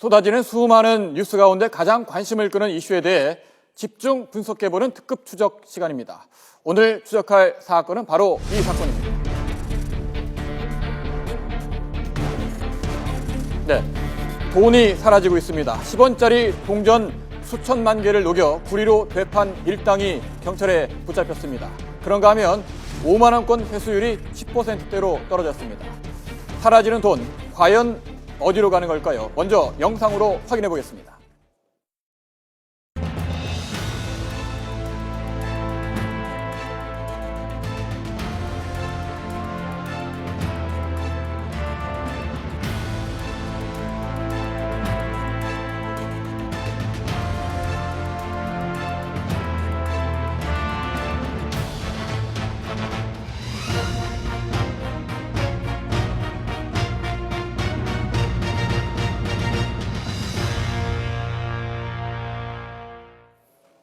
쏟아지는 수많은 뉴스 가운데 가장 관심을 끄는 이슈에 대해 집중 분석해보는 특급 추적 시간입니다. 오늘 추적할 사건은 바로 이 사건입니다. 네, 돈이 사라지고 있습니다. 10원짜리 동전 수천만 개를 녹여 구리로 되판 일당이 경찰에 붙잡혔습니다. 그런가 하면 5만 원권 회수율이 10%대로 떨어졌습니다. 사라지는 돈, 과연 어디로 가는 걸까요? 먼저 영상으로 확인해 보겠습니다.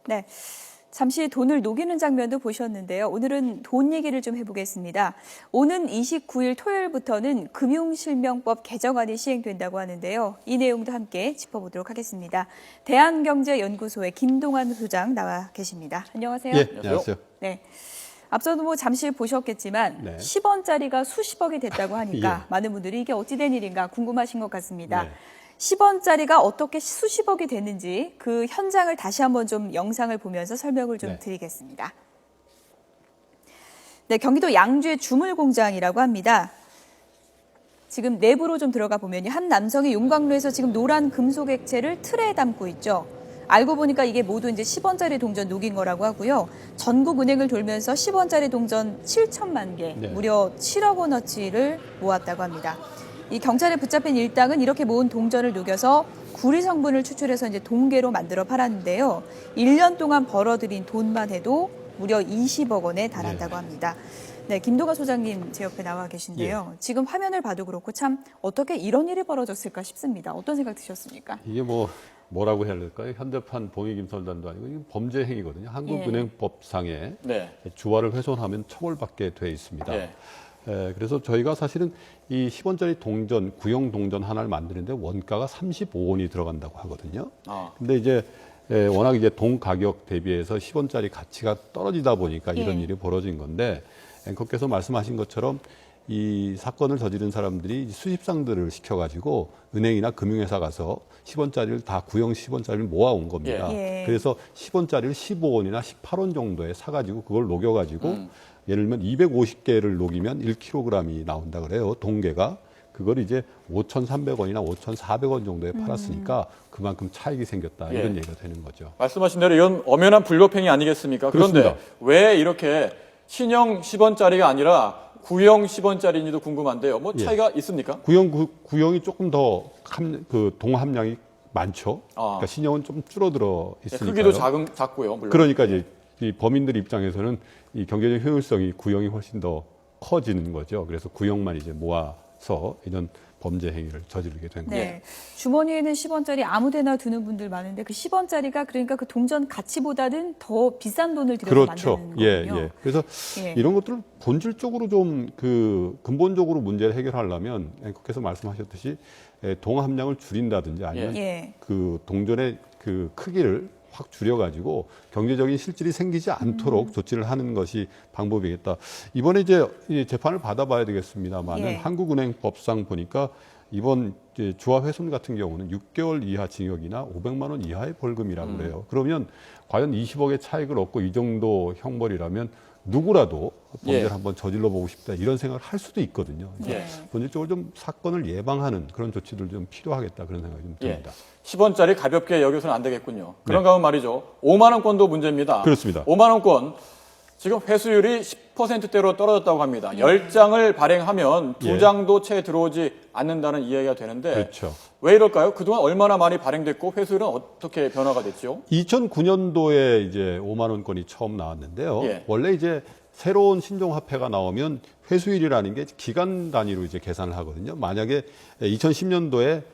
네, 잠시 돈을 녹이는 장면도 보셨는데요. 오늘은 돈 얘기를 좀 해보겠습니다. 오는 29일 토요일부터는 금융실명법 개정안이 시행된다고 하는데요. 이 내용도 함께 짚어보도록 하겠습니다. 대한경제연구소의 김동환 소장 나와 계십니다. 안녕하세요. 예, 안녕하세요. 네. 앞서도 잠시 보셨겠지만 네. 10원짜리가 수십억이 됐다고 하니까 예. 많은 분들이 이게 어찌 된 일인가 궁금하신 것 같습니다. 네. 10원짜리가 어떻게 수십억이 됐는지 그 현장을 다시 한번 좀 영상을 보면서 설명을 좀 네. 드리겠습니다. 네, 경기도 양주의 주물공장이라고 합니다. 지금 내부로 좀 들어가 보면요. 한 남성이 용광로에서 지금 노란 금속 액체를 틀에 담고 있죠. 알고 보니까 이게 모두 이제 10원짜리 동전 녹인 거라고 하고요. 전국 은행을 돌면서 10원짜리 동전 7천만 개, 네. 무려 7억 원어치를 모았다고 합니다. 이 경찰에 붙잡힌 일당은 이렇게 모은 동전을 녹여서 구리 성분을 추출해서 이제 동계로 만들어 팔았는데요. 1년 동안 벌어들인 돈만 해도 무려 20억 원에 달한다고 합니다. 네, 김동환 소장님 제 옆에 나와 계신데요. 지금 화면을 봐도 그렇고 참 어떻게 이런 일이 벌어졌을까 싶습니다. 어떤 생각 드셨습니까? 이게 뭐라고 해야 될까요? 현대판 봉익임설단도 아니고 이건 범죄 행위거든요. 한국은행법상에 네. 주화를 훼손하면 처벌받게 돼 있습니다. 네. 그래서 저희가 사실은 이 10원짜리 동전, 구형 동전 하나를 만드는데 원가가 35원이 들어간다고 하거든요. 근데 이제 워낙 이제 돈 가격 대비해서 10원짜리 가치가 떨어지다 보니까 이런 일이 벌어진 건데, 앵커께서 말씀하신 것처럼 이 사건을 저지른 사람들이 수십상들을 시켜가지고 은행이나 금융회사 가서 10원짜리를 다 구형 10원짜리를 모아온 겁니다. 예. 그래서 10원짜리를 15원이나 18원 정도에 사가지고 그걸 녹여가지고 예를 들면 250개를 녹이면 1kg이 나온다 그래요. 동계가. 그걸 이제 5,300원이나 5,400원 정도에 팔았으니까 그만큼 차익이 생겼다. 이런 얘기가 되는 거죠. 말씀하신 대로 이건 엄연한 불법행위 아니겠습니까? 그런데 그렇습니다. 왜 이렇게 신형 10원짜리가 아니라 구형 10원짜리인지도 궁금한데요. 뭐 차이가 있습니까? 구형이 조금 더 동함량이 많죠. 그러니까 신형은 좀 줄어들어 있으니까요. 크기도 작고요. 물론. 그러니까 이제 이 범인들 입장에서는 이 경제적 효율성이 구형이 훨씬 더 커지는 거죠. 그래서 구형만 이제 모아서 이런 범죄 행위를 저지르게 된 거예요. 네. 주머니에는 10원짜리 아무데나 두는 분들 많은데 그 10원짜리가 그러니까 그 동전 가치보다는 더 비싼 돈을 들여서 그렇죠. 만드는 거군요. 예. 그래서 이런 것들을 본질적으로 좀 근본적으로 문제를 해결하려면 앵커께서 말씀하셨듯이 동함량을 줄인다든지 아니면 그 동전의 그 크기를 확 줄여가지고 경제적인 실질이 생기지 않도록 조치를 하는 것이 방법이겠다. 이번에 이제 재판을 받아봐야 되겠습니다만은 한국은행법상 보니까 이번 주화 훼손 같은 경우는 6개월 이하 징역이나 500만 원 이하의 벌금이라고 그래요. 그러면 과연 20억의 차익을 얻고 이 정도 형벌이라면 누구라도 범죄를 한번 저질러 보고 싶다 이런 생각을 할 수도 있거든요. 본질적으로 좀 사건을 예방하는 그런 조치들 좀 필요하겠다 그런 생각이 좀 듭니다. 10원짜리 가볍게 여겨서는 안 되겠군요. 그런가 하면 말이죠. 5만 원권도 문제입니다. 그렇습니다. 5만 원권 지금 회수율이 10%대로 떨어졌다고 합니다. 10장을 발행하면 2장도 채 들어오지 않는다는 이야기가 되는데 그렇죠. 왜 이럴까요? 그동안 얼마나 많이 발행됐고 회수율은 어떻게 변화가 됐죠? 2009년도에 이제 5만 원권이 처음 나왔는데요. 원래 이제 새로운 신종화폐가 나오면 회수율이라는 게 기간 단위로 이제 계산을 하거든요. 만약에 2010년도에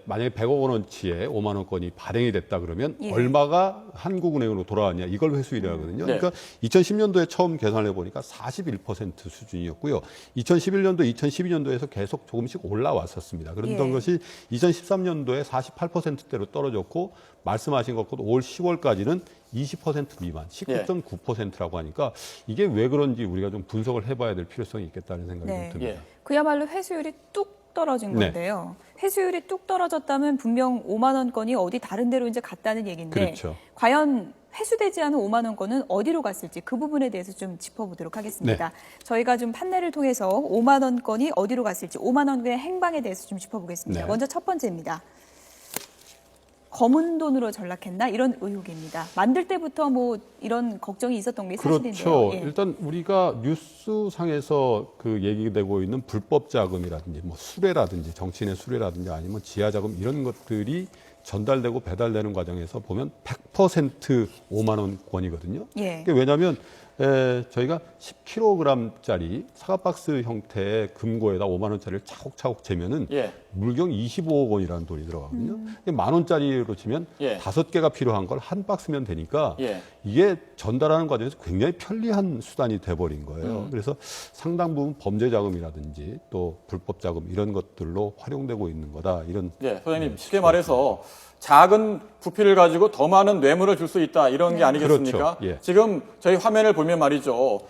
만약에 100억 원어치의 5만 원권이 발행이 됐다 그러면 예. 얼마가 한국은행으로 돌아왔냐 이걸 회수율이라 하거든요. 네. 그러니까 2010년도에 처음 계산해 보니까 41% 수준이었고요. 2011년도, 2012년도에서 계속 조금씩 올라왔었습니다. 그런던 예. 것이 2013년도에 48%대로 떨어졌고 말씀하신 것보다 올 10월까지는 20% 미만, 19.9%라고 하니까 이게 왜 그런지 우리가 좀 분석을 해봐야 될 필요성이 있겠다는 생각이 네. 듭니다. 예. 그야말로 회수율이 뚝 떨어진 네. 건데요. 회수율이 뚝 떨어졌다면 분명 5만 원권이 어디 다른 데로 이제 갔다는 얘기인데 그렇죠. 과연 회수되지 않은 5만 원권은 어디로 갔을지 그 부분에 대해서 좀 짚어보도록 하겠습니다. 저희가 좀 판례를 통해서 5만 원권이 어디로 갔을지 5만 원의 행방에 대해서 좀 짚어보겠습니다. 네. 먼저 첫 번째입니다. 검은 돈으로 전락했나 이런 의혹입니다. 만들 때부터 뭐 이런 걱정이 있었던 게 사실인데요. 그렇죠. 예. 일단 우리가 뉴스상에서 그 얘기되고 있는 불법 자금이라든지 뭐 수뢰라든지 정치인의 수뢰라든지 아니면 지하 자금 이런 것들이 전달되고 배달되는 과정에서 보면 100% 5만 원권이거든요. 예. 왜냐하면 저희가 10kg짜리 사과박스 형태의 금고에다 5만 원짜리를 차곡차곡 재면은 예. 물경 25억 원이라는 돈이 들어가거든요. 만 원짜리로 치면 예. 5개가 필요한 걸 한 박스면 되니까 예. 이게 전달하는 과정에서 굉장히 편리한 수단이 돼버린 거예요. 그래서 상당 부분 범죄 자금이라든지 또 불법 자금 이런 것들로 활용되고 있는 거다. 이런 예, 소장님 쉽게 말해서 작은 부피를 가지고 더 많은 뇌물을 줄 수 있다 이런 게 아니겠습니까? 그렇죠. 예. 지금 저희 화면을 보면 말이죠.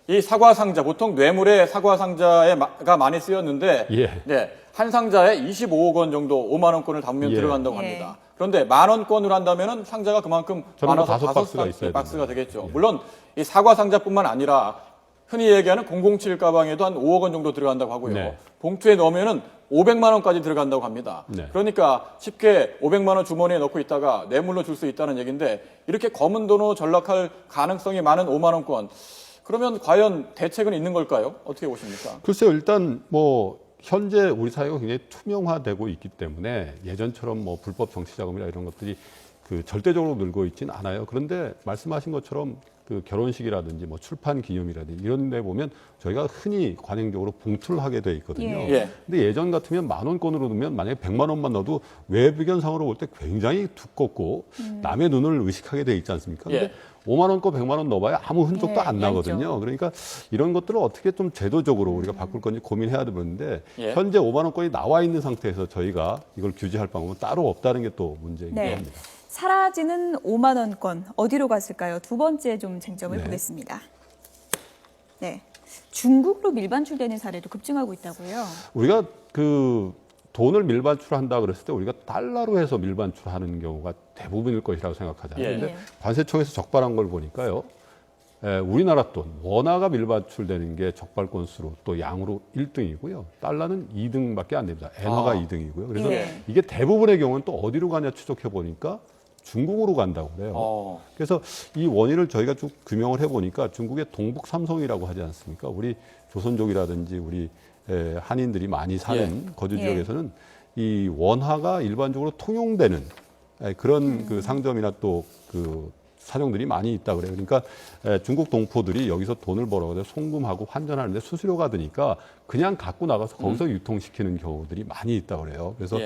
이 사과 상자 보통 뇌물에 사과 상자가 많이 쓰였는데 예. 네, 한 상자에 25억 원 정도 5만 원권을 담으면 예. 들어간다고 예. 합니다. 그런데 만 원권으로 한다면은 상자가 그만큼 저는 많아서 다섯 박스가 있어야 박스가 된다. 되겠죠. 예. 물론 이 사과 상자뿐만 아니라 흔히 얘기하는 007 가방에도 한 5억 원 정도 들어간다고 하고요. 네. 봉투에 넣으면은 500만 원까지 들어간다고 합니다. 네. 그러니까 쉽게 500만 원 주머니에 넣고 있다가 뇌물로 줄 수 있다는 얘기인데 이렇게 검은 돈으로 전락할 가능성이 많은 5만 원권. 그러면 과연 대책은 있는 걸까요? 어떻게 보십니까? 글쎄요, 일단 뭐 현재 우리 사회가 굉장히 투명화되고 있기 때문에 예전처럼 뭐 불법 정치자금이나 이런 것들이 그 절대적으로 늘고 있지는 않아요. 그런데 말씀하신 것처럼 그 결혼식이라든지 뭐 출판 기념이라든지 이런 데 보면 저희가 흔히 관행적으로 봉투를 하게 돼 있거든요. 예. 근데 예전 같으면 만 원권으로 넣으면 만약에 100만 원만 넣어도 외부견상으로 볼 때 굉장히 두껍고 남의 눈을 의식하게 돼 있지 않습니까? 근데 예. 5만 원 거 100만 원 넣어봐야 아무 흔적도 예, 안 나거든요. 그러니까 이런 것들을 어떻게 좀 제도적으로 우리가 바꿀 건지 고민해야 되는데 예. 현재 5만 원권이 나와 있는 상태에서 저희가 이걸 규제할 방법은 따로 없다는 게 또 문제이기도 네. 합니다. 사라지는 5만 원권 어디로 갔을까요? 두 번째 좀 쟁점을 네. 보겠습니다. 네, 중국으로 밀반출되는 사례도 급증하고 있다고요. 우리가 그 돈을 밀반출한다 그랬을 때 우리가 달러로 해서 밀반출하는 경우가 대부분일 것이라고 생각하잖아요. 예. 근데 관세청에서 적발한 걸 보니까요. 우리나라 돈, 원화가 밀반출되는 게 적발 건수로 또 양으로 1등이고요. 달러는 2등밖에 안 됩니다. 엔화가 2등이고요. 그래서 예. 이게 대부분의 경우는 또 어디로 가냐 추적해 보니까 중국으로 간다고 그래요. 그래서 이 원인을 저희가 쭉 규명을 해보니까 중국의 동북 삼성이라고 하지 않습니까? 우리 조선족이라든지 우리 한인들이 많이 사는 거주 지역에서는 이 원화가 일반적으로 통용되는 그런 그 상점이나 또 그 사정들이 많이 있다 그래요. 그러니까 중국 동포들이 여기서 돈을 벌어서 송금하고 환전하는데 수수료가 드니까 그냥 갖고 나가서 거기서 유통시키는 경우들이 많이 있다 그래요. 그래서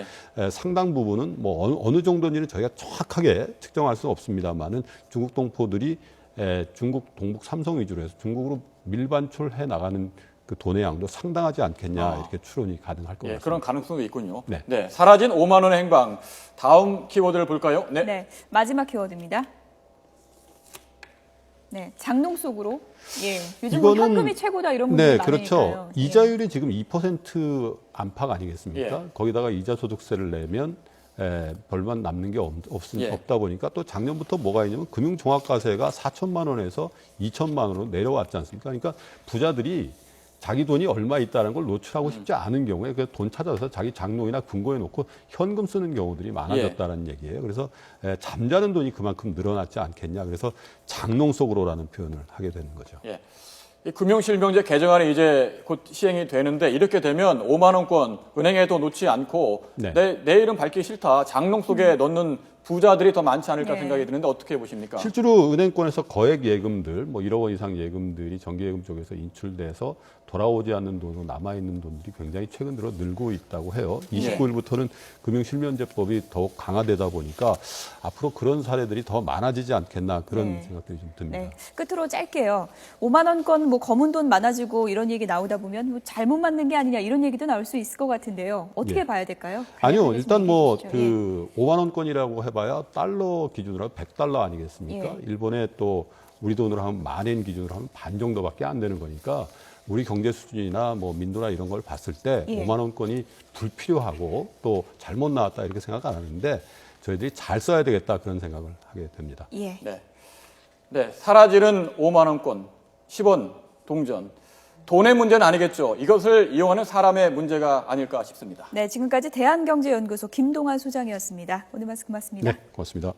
상당 부분은 뭐 어느 정도인지는 저희가 정확하게 측정할 수는 없습니다만은 중국 동포들이 중국 동북 삼성 위주로 해서 중국으로 밀반출해 나가는 그 돈의 양도 상당하지 않겠냐 이렇게 추론이 가능할 것 같습니다. 그런 가능성도 있군요. 네. 사라진 5만 원의 행방. 다음 키워드를 볼까요? 네. 네, 마지막 키워드입니다. 네, 장롱 속으로. 예, 요즘 뭐 현금이 최고다 이런 분들 네, 많으니까요. 그렇죠. 이자율이 지금 2% 안팎 아니겠습니까? 예. 거기다가 이자 소득세를 내면 벌만 남는 게 없다 보니까 또 작년부터 뭐가 있냐면 금융종합과세가 4천만 원에서 2천만 원으로 내려왔지 않습니까? 그러니까 부자들이 자기 돈이 얼마 있다는 걸 노출하고 싶지 않은 경우에 그 돈 찾아서 자기 장롱이나 금고에 놓고 현금 쓰는 경우들이 많아졌다는 얘기예요. 그래서 잠자는 돈이 그만큼 늘어났지 않겠냐. 그래서 장롱 속으로라는 표현을 하게 되는 거죠. 예. 이 금융실명제 개정안이 이제 곧 시행이 되는데 이렇게 되면 5만 원권 은행에도 놓지 않고 네. 내 이름 밝기 싫다 장롱 속에 넣는 부자들이 더 많지 않을까 네. 생각이 드는데 어떻게 보십니까? 실제로 은행권에서 거액 예금들, 뭐 1억 원 이상 예금들이 정기예금 쪽에서 인출돼서 돌아오지 않는 돈으로 남아있는 돈들이 굉장히 최근 들어 늘고 있다고 해요. 29일부터는 금융실명제법이 더욱 강화되다 보니까 앞으로 그런 사례들이 더 많아지지 않겠나 그런 생각들이 좀 듭니다. 네. 끝으로 짧게요. 5만 원권 뭐 검은 돈 많아지고 이런 얘기 나오다 보면 뭐 잘못 맞는 게 아니냐 이런 얘기도 나올 수 있을 것 같은데요. 어떻게 봐야 될까요? 아니요. 일단 뭐 예. 그 5만 원권이라고 해봐야 달러 기준으로 100달러 아니겠습니까? 일본에 또 우리 돈으로 하면 만엔 기준으로 하면 반 정도밖에 안 되는 거니까 우리 경제 수준이나 뭐 민도나 이런 걸 봤을 때 5만 원권이 불필요하고 또 잘못 나왔다 이렇게 생각 안 하는데 저희들이 잘 써야 되겠다 그런 생각을 하게 됩니다. 예. 네, 사라지는 5만 원권, 10원 동전. 돈의 문제는 아니겠죠. 이것을 이용하는 사람의 문제가 아닐까 싶습니다. 네, 지금까지 대한경제연구소 김동환 소장이었습니다. 오늘 말씀 고맙습니다. 네, 고맙습니다.